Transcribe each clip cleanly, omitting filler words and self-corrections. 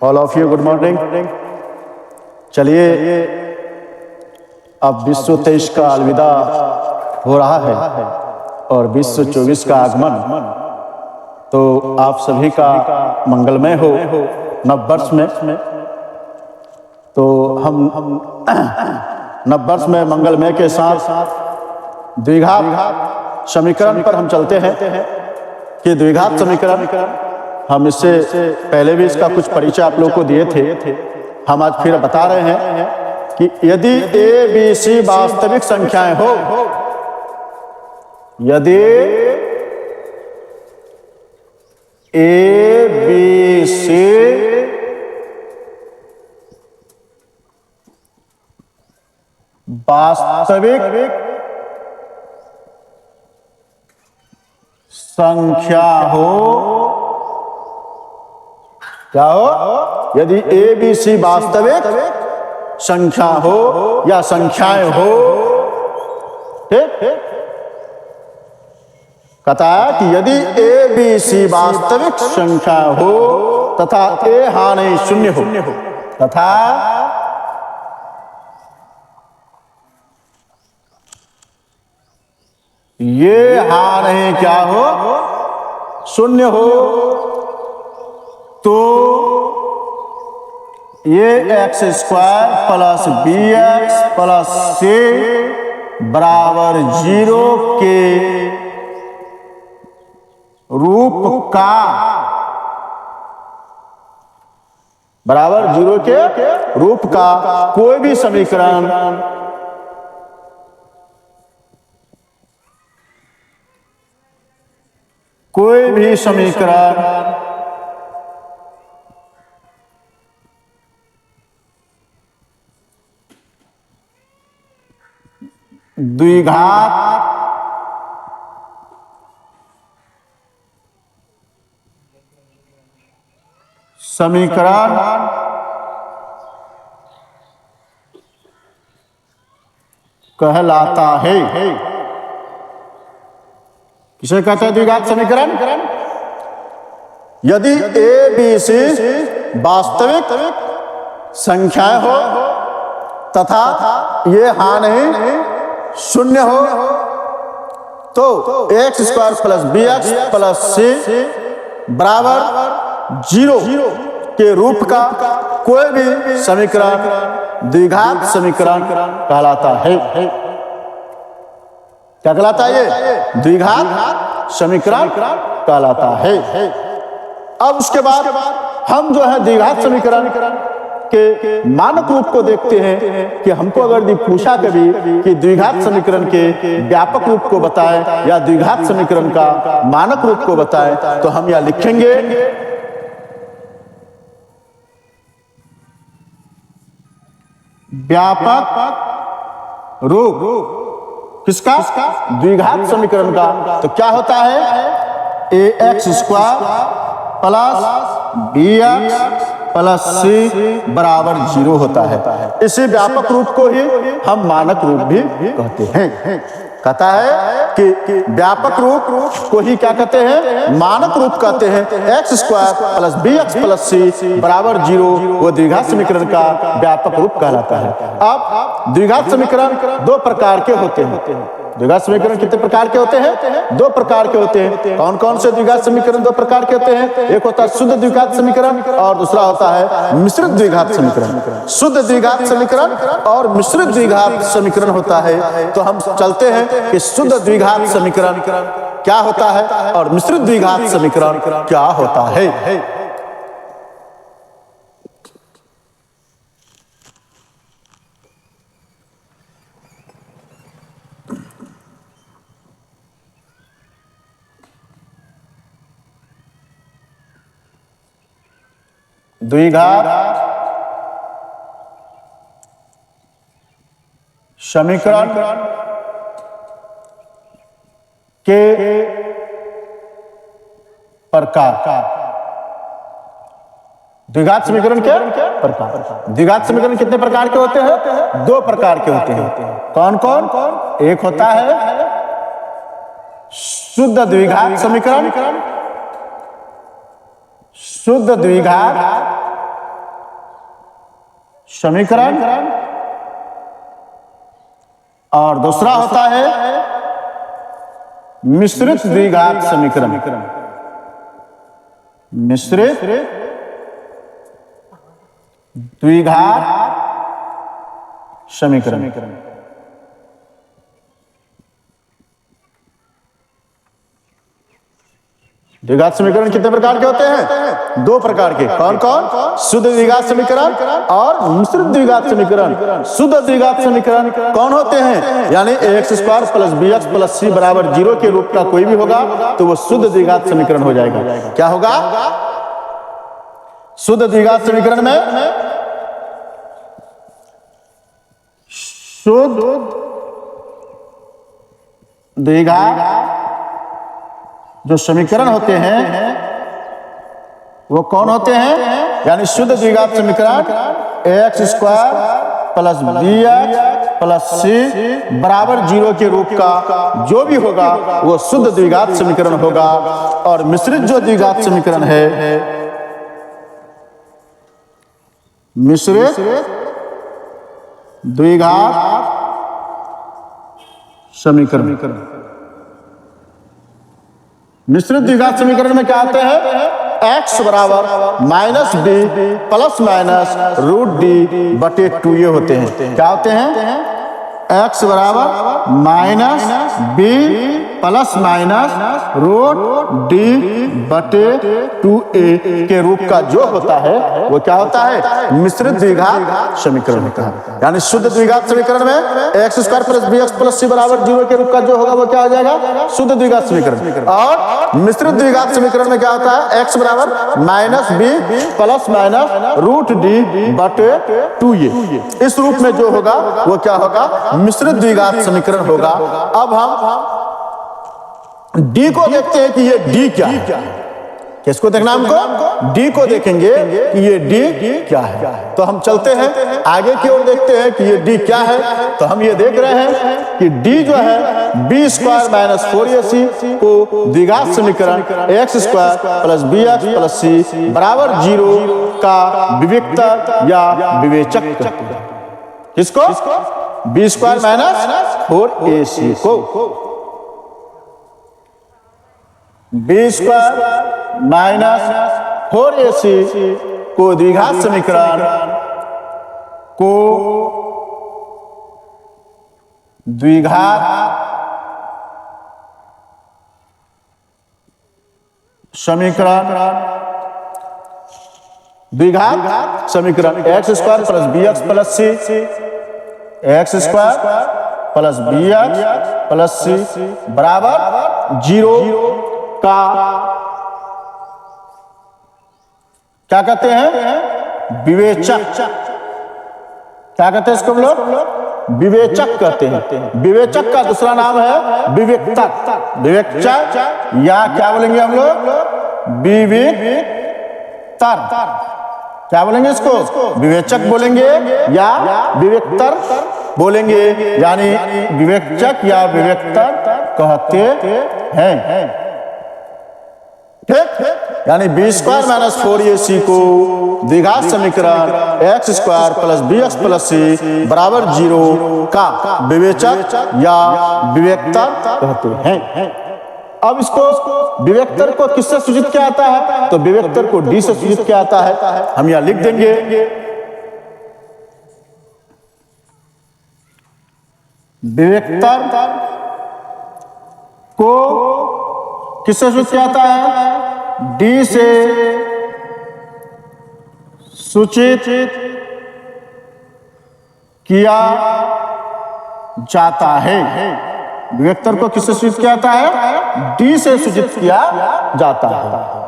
All of you good morning. चलिए अब विश्व 23 का अलविदा हो रहा है और विश्व 24 का आगमन। तो आप सभी का मंगलमय हो नव वर्ष में। तो हम नव वर्ष में मंगलमय के साथ द्विघात समीकरण पर हम चलते हैं कि द्विघात समीकरण हम इससे पहले भी इसका कुछ परिचय आप लोगों को दिए थे। हम आज फिर बता रहे हैं कि यदि ए बी सी वास्तविक संख्याएं हो, यदि ए बी सी वास्तविक संख्या हो, क्या हो? यदि ए बी सी वास्तविक संख्या हो या संख्याएं हो, ठीक, कहता है कि यदि ए बी सी वास्तविक संख्या हो तथा ए हाँ नहीं शून्य हो, तथा ये हाँ नहीं क्या हो, शून्य हो, तो ये x square plus b x plus c बराबर 0 के रूप का, बराबर 0 के रूप का कोई भी समीकरण द्विघात समीकरण कहलाता है। किसे कहते हैं द्विघात समीकरण? यदि ए बी सी वास्तविक संख्याएं हो तथा ये हाँ नहीं शून्य हो, तो x square plus b x plus c बराबर 0 के रूप का कोई भी समीकरण द्विघात समीकरण कहलाता है। क्या कहलाता है? ये द्विघात समीकरण कहलाता है। अब उसके बाद हम जो है द्विघात समीकरण के मानक रूप को देखते हैं कि हमको अगर पूछा कभी कि द्विघात समीकरण के व्यापक रूप को बताएं या द्विघात समीकरण का मानक रूप को बताएं, तो हम यह लिखेंगे व्यापक रूप किसका? द्विघात समीकरण का। तो क्या होता है? A x square plus b x plus c बराबर 0 होता है। इसी व्यापक रूप को ही हम मानक रूप भी कहते हैं। कहता है कि व्यापक रूप को ही क्या कहते हैं? मानक रूप कहते हैं। X square plus b x plus c बराबर 0 वो द्विघात समीकरण का व्यापक रूप कहलाता है। अब द्विघात समीकरण दो प्रकार के होते हैं। द्विघात समीकरण कितने प्रकार के होते हैं? दो प्रकार के होते हैं। कौन कौन से द्विघात समीकरण दो प्रकार के होते हैं? एक होता है शुद्ध द्विघात समीकरण और दूसरा होता है मिश्रित द्विघात समीकरण। शुद्ध द्विघात समीकरण और मिश्रित द्विघात समीकरण होता है। तो हम चलते हैं कि शुद्ध द्विघात समीकरण क्या होता है और मिश्रित द्विघात समीकरण क्या होता है। द्विघात समीकरण के प्रकार। द्विघात समीकरण के प्रकार। द्विघात समीकरण कितने प्रकार के होते हैं? दो प्रकार के होते हैं। कौन कौन? एक होता है शुद्ध द्विघात समीकरण, शुद्ध द्विघात समीकरण और दूसरा होता है मिश्रित द्विघात समीकरण। मिश्रित द्विघात समीकरण। द्विघात समीकरण कितने प्रकार के होते हैं? दो प्रकार के। कौन कौन? शुद्ध द्विघात समीकरण और मिश्रित द्विघात समीकरण। शुद्ध द्विघात समीकरण कौन होते हैं? यानी ax square plus bx plus c बराबर 0 के रूप का कोई भी होगा तो वो शुद्ध द्विघात समीकरण हो जाएगा। क्या होगा? शुद्ध द्विघात समीकरण में शुद्ध द्विघात जो समीकरण होते हैं वो कौन होते हैं? यानी शुद्ध द्विघात समीकरण ax square plus bx plus c बराबर 0 के रूप का जो भी होगा वो शुद्ध द्विघात समीकरण होगा। और मिश्रित जो द्विघात समीकरण है, मिश्रित द्विघात समीकरण। मिश्रित द्विघात समीकरण में क्या आते हैं? x बराबर minus B plus minus root D बटे 2a होते हैं। क्या होते हैं? x बराबर minus B plus minus root D बटे 2a के रूप का जो होता है वो क्या होता है? मिश्रित द्विघात समीकरण होता है। यानी शुद्ध द्विघात समीकरण में x square plus bx plus c बराबर 0 के रूप का जो होगा वो क्या हो जाएगा? शुद्ध द्विघात समीकरण। और मिश्रित द्विघात समीकरण में क्या होता है? x बराबर minus B plus minus root D बटे 2a। इस रूप में जो होगा वो क्या होगा? मिश्रित द्विघात समीकरण होगा। अब हम डी को देखते हैं कि ये डी क्या है। किसको देखना हमको? डी को देखेंगे कि ये डी क्या है। तो हम चलते हैं आगे की ओर, देखते हैं कि ये डी क्या है। तो हम ये देख रहे हैं कि डी जो है बी स्क्वायर माइनस 4ac को द्विघात समीकरण x square plus bx plus c बराबर 0 का विविक्तर या विवेचक कहते हैं। किसको? बी स्क्वायर माइनस 4ac को बी स्क्वायर माइनस 4ac को द्विघात समीकरण को द्विघात समीकरण x square plus bx plus c x square plus bx plus c बराबर 0 का क्या कहते हैं? विवेचक। क्या कहते हैं इसको हम लोग? विवेचक कहते हैं। विवेचक का दूसरा नाम है विविक्तर। विवेचक या क्या बोलेंगे हम लोग? विविक्तर। क्या बोलेंगे इसको? विवेचक बोलेंगे या विविक्तर बोलेंगे। यानी विवेचक या विविक्तर कहते हैं। ठीक? यानी बी स्क्वायर माइनस 4ac को द्विघात समीकरण x square plus bx plus c बराबर 0 का विवेचक या विवेक्तर कहते हैं। अब इसको विवेक्तर को किससे सूचित किया जाता है? तो विवेक्तर को डी से सूचित किया जाता है। हम यहां लिख देंगे विवेक्तर को किससे सूचित किया जाता है? डी से सूचित किया जाता है। विवेक्तर को किससे सूचित किया जाता है? डी से सूचित किया जाता है।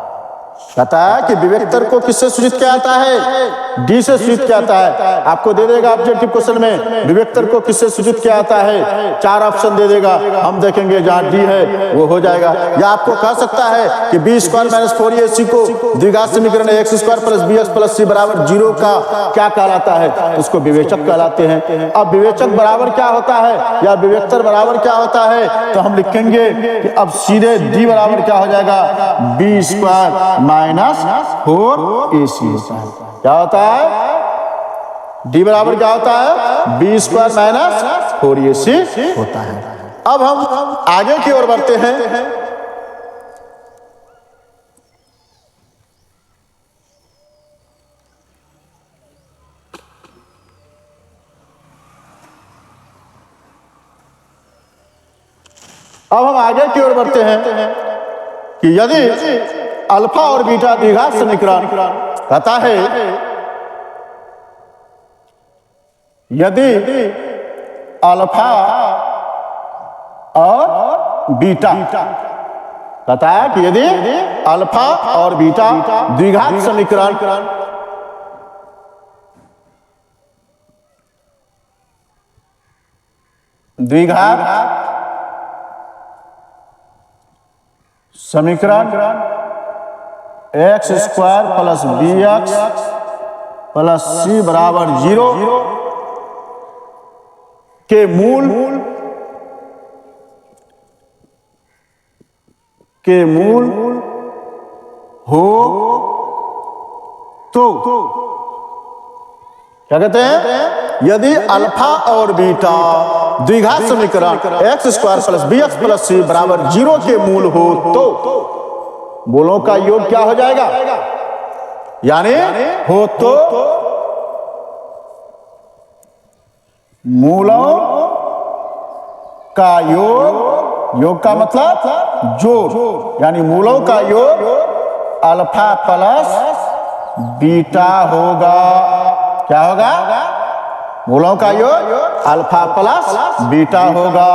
कहता है कि विवेक्तर को किससे सूचित किया जाता है? डी से सूचित किया जाता है। आपको दे देगा ऑब्जेक्टिव क्वेश्चन में विवेक्तर को किससे सूचित किया जाता है, 4 ऑप्शन दे देगा। हम देखेंगे जहां डी है वो हो जाएगा। या आपको कह सकता है कि बी स्क्वायर माइनस 4ac को द्विघात समीकरण x square plus bx plus c बराबर 0 का क्या कहलाता है? उसको विवेचक कहलाते हैं। अब विवेचक बराबर क्या होता है या विवेक्तर बराबर क्या होता है? तो हम लिखेंगे कि अब सीधे डी बराबर क्या हो जाएगा? बी स्क्वायर माइनस 4ac होता है। क्या होता है? डी बराबर क्या होता है, बी स्क्वायर माइनस 4ac होता है। अब हम आगे की ओर बढ़ते हैं। अब हम आगे की ओर बढ़ते हैं कि यदि अल्फा और बीटा द्विघात समीकरण कहता है, यदि अल्फा और बीटा कहता है कि यदि अल्फा और बीटा द्विघात समीकरण x square plus b x plus c बराबर 0 के मूल हो तो क्या कहते हैं, यदि अल्फा और बीटा द्विघात समीकरण x square plus b x plus c बराबर 0 के मूल हो तो मूलों का योग क्या हो जाएगा, यानी हो तो मूलों का योग का मतलब जोड़, यानी मूलों का योग अल्फा प्लस बीटा होगा। क्या होगा, मूलों का योग अल्फा प्लस बीटा होगा।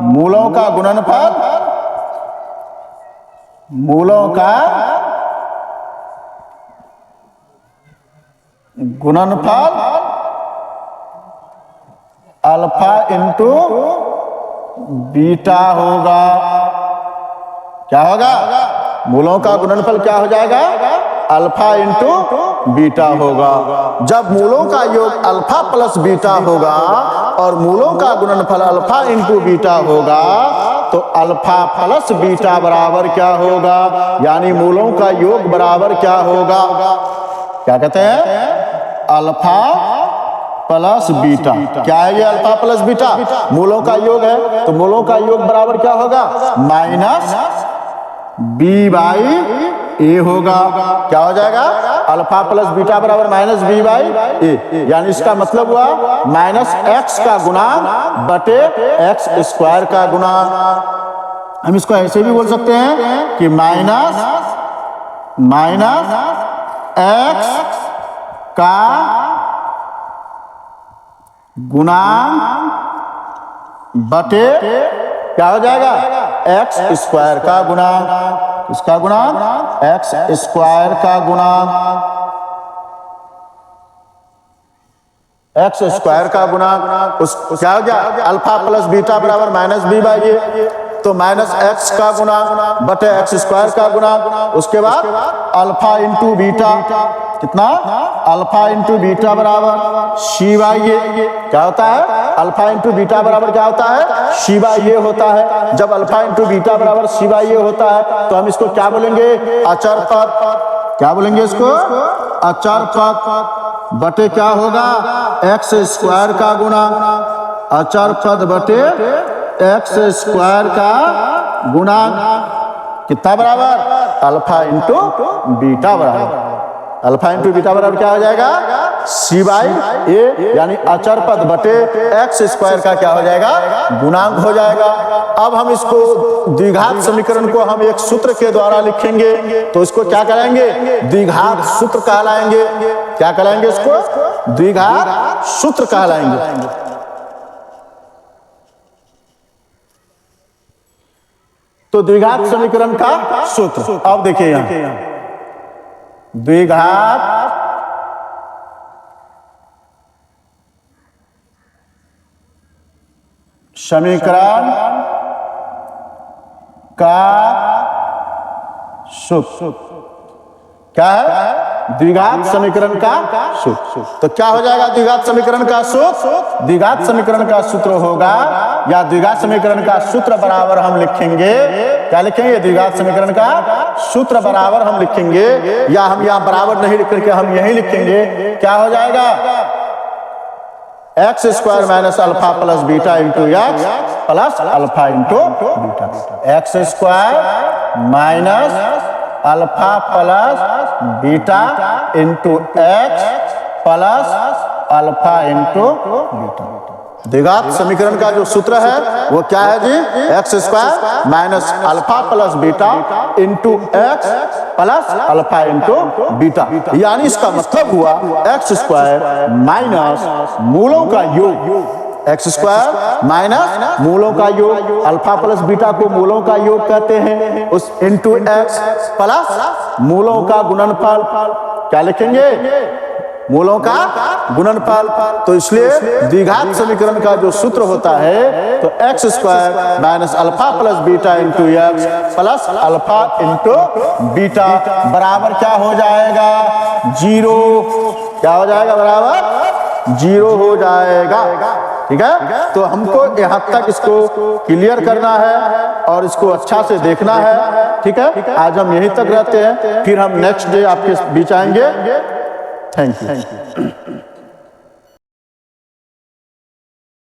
मूलों का गुणनफल अल्फा इंटू बीटा होगा। क्या होगा, मूलों का गुणनफल क्या हो जाएगा, अल्फा इंटू बीटा होगा। जब मूलों का योग अल्फा प्लस बीटा होगा और मूलों का गुणनफल अल्फा इंटू बीटा होगा तो अल्फा प्लस बीटा बराबर क्या होगा, यानी मूलों का योग बराबर क्या होगा, क्या कहते हैं, अल्फा प्लस बीटा। क्या है ये अल्फा प्लस बीटा, मूलों का योग है, तो मूलों का योग बराबर क्या होगा, माइनस बी बाई ए होगा। क्या हो जाएगा, अल्फा प्लस बीटा बराबर माइनस बी बाई ए, यानी इसका मतलब हुआ माइनस एक्स का गुणांक बटे एक्स स्क्वायर का गुणांक। हम इसको ऐसे भी बोल सकते हैं कि माइनस एक्स का गुणांक बटे क्या हो जाएगा, एक्स स्क्वायर का गुणांक। इसका गुणांक एक्स स्क्वायर का गुणांक, एक्स स्क्वायर का गुणांक उस क्या हो गया, अल्फा प्लस बीटा बराबर माइनस बी बाई ए, तो माइनस एक्स का गुणांक बटे एक्स स्क्वायर का गुणांक। उसके बाद अल्फा इंटू बीटा, कितना, अल्फा इंटू बीटा बराबर सी बाई ए। क्या होता है, अल्फा इंटू बीटा बराबर क्या होता है, सी बाई ए होता है। जब अल्फा इंटू बीटा बराबर सी बाई ए होता है तो हम इसको क्या बोलेंगे, अचर पद। क्या बोलेंगे इसको, अचर पद बटे क्या होगा, एक्स स्क्वायर का गुणांक। अचर पद बटे एक्स स्क्वायर का गुणांक कितना बराबर, अल्फा इंटू बीटा बराबर, अल्फा इंटू बीटा बराबर क्या हो जाएगा, सी बाई ए, यानी अचर पद बटे एक्स स्क्वायर का क्या हो जाएगा, गुणांक हो जाएगा। अब हम इसको द्विघात समीकरण को हम एक सूत्र के द्वारा लिखेंगे, तो इसको क्या करेंगे, द्विघात सूत्र कहलाएंगे। क्या कहलाएंगे इसको, द्विघात सूत्र कहलाएंगे। तो द्विघात समीकरण का सूत्र, अब देखिए यहां द्विघात समीकरण का सूत्र क्या है, द्विघात समीकरण का सूत्र। तो क्या हो जाएगा द्विघात समीकरण का सूत्र, द्विघात समीकरण का सूत्र होगा, या द्विघात समीकरण का सूत्र बराबर हम लिखेंगे, क्या लिखेंगे, द्विघात समीकरण का सूत्र बराबर हम लिखेंगे, या हम यहाँ बराबर नहीं लिख करके हम यही लिखेंगे। क्या हो जाएगा, x square minus alpha plus beta into x plus alpha into beta. X square minus alpha plus beta into x plus alpha into beta. द्विघात समीकरण का जो सूत्र है वो क्या है जी? X square minus alpha plus beta into x plus alpha into beta. यानी इसका मतलब हुआ एक्स स्क्वायर माइनस मूलों का योग, एक्स स्क्वायर माइनस मूलों का योग, अल्फा प्लस बीटा को मूलों का योग कहते हैं, उस इंटू एक्स प्लस मूलों का गुणनफल, क्या लिखेंगे? मूलों का गुणनफल। तो इसलिए द्विघात समीकरण का जो सूत्र होता है तो x square minus alpha plus beta into x plus alpha into beta बराबर क्या हो जाएगा? 0। क्या हो जाएगा? बराबर 0 हो जाएगा। ठीक है, तो हमको यहाँ तक इसको क्लियर करना है और इसको अच्छा से देखना है। ठीक है, आज हम यहीं तक रहते हैं, फिर हम नेक्स्ट डे आपके बीच आएंगे। Thank you.